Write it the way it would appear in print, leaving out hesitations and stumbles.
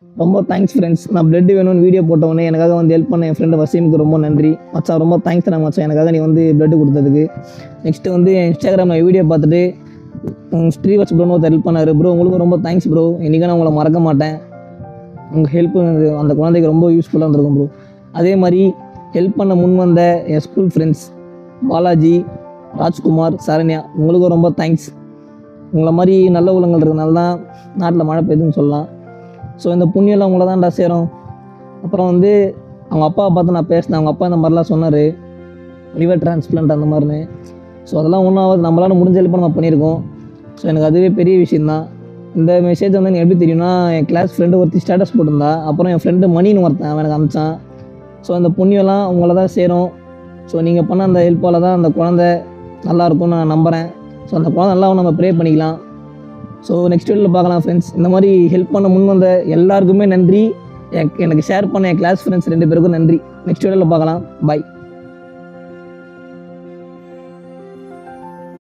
ரொம்ப thanks friends. நான் blood வேணும்னு வீடியோ போட்டவொடனே எனக்காக வந்து ஹெல்ப் பண்ண என் ஃப்ரெண்டு வசீமுக்கு ரொம்ப நன்றி மச்சான். ரொம்ப தேங்க்ஸ் நான் மச்சான், எனக்காக நீ வந்து பிளட் கொடுத்ததுக்கு. நெக்ஸ்ட்டு வந்து இன்ஸ்டாகிராமில் வீடியோ பார்த்துட்டு ஸ்ரீவத்ஸ் ப்ரோன்னு ஒருத்தர் ஹெல்ப் பண்ணார். ப்ரோ உங்களுக்கு ரொம்ப தேங்க்ஸ் ப்ரோ, இன்றைக்கி நான் உங்களை மறக்க மாட்டேன். உங்கள் ஹெல்ப் அந்த குழந்தைக்கு ரொம்ப யூஸ்ஃபுல்லாக இருந்திருக்கும் ப்ரோ. அதே மாதிரி ஹெல்ப் பண்ண முன் வந்த என் ஸ்கூல் ஃப்ரெண்ட்ஸ் பாலாஜி, ராஜ்குமார், சரண்யா, உங்களுக்கும் ரொம்ப தேங்க்ஸ். உங்களை மாதிரி நல்ல உள்ளங்கள் இருக்கிறனால தான் நாட்டில் மழை பெய்யுதுன்னு சொல்லலாம். ஸோ இந்த புண்ணியெல்லாம் உங்களை தான்டா சேரும். அப்புறம் வந்து அவங்க அப்பாவை பார்த்து நான் பேசினேன். அவங்க அப்பா இந்த மாதிரிலாம் சொன்னார், லிவர் டிரான்ஸ்பிளான்ட் அந்த மாதிரின்னு. ஸோ அதெல்லாம் ஒன்றாவது நம்மளால் முடிஞ்ச ஹெல்ப் நம்ம பண்ணியிருக்கோம். ஸோ எனக்கு அதுவே பெரிய விஷயந்தான். இந்த மெசேஜ் வந்து எனக்கு எப்படி தெரியும்னா, என் கிளாஸ் ஃப்ரெண்டு ஒருத்தி ஸ்டேட்டஸ் போட்டிருந்தா, அப்புறம் என் ஃப்ரெண்டு மணின்னு ஒருத்தன் அவன் எனக்கு அனுப்பிச்சான். ஸோ அந்த புண்ணியெல்லாம் உங்களை தான் சேரும். ஸோ நீங்கள் பண்ண அந்த ஹெல்ப்பால் தான் அந்த குழந்தை நல்லாயிருக்கும்னு நான் நம்புகிறேன். ஸோ அந்த குழந்தை நல்லா நம்ம ப்ரே பண்ணிக்கலாம். ஸோ நெக்ஸ்ட் வீடியோவில் பார்க்கலாம் ஃப்ரெண்ட்ஸ். இந்த மாதிரி ஹெல்ப் பண்ண முன் வந்த எல்லாருக்குமே நன்றி. எனக்கு ஷேர் பண்ண என் கிளாஸ் ஃப்ரெண்ட்ஸ் 2 பேருக்கும் நன்றி. நெக்ஸ்ட் வீடியோவில் பார்க்கலாம். பை.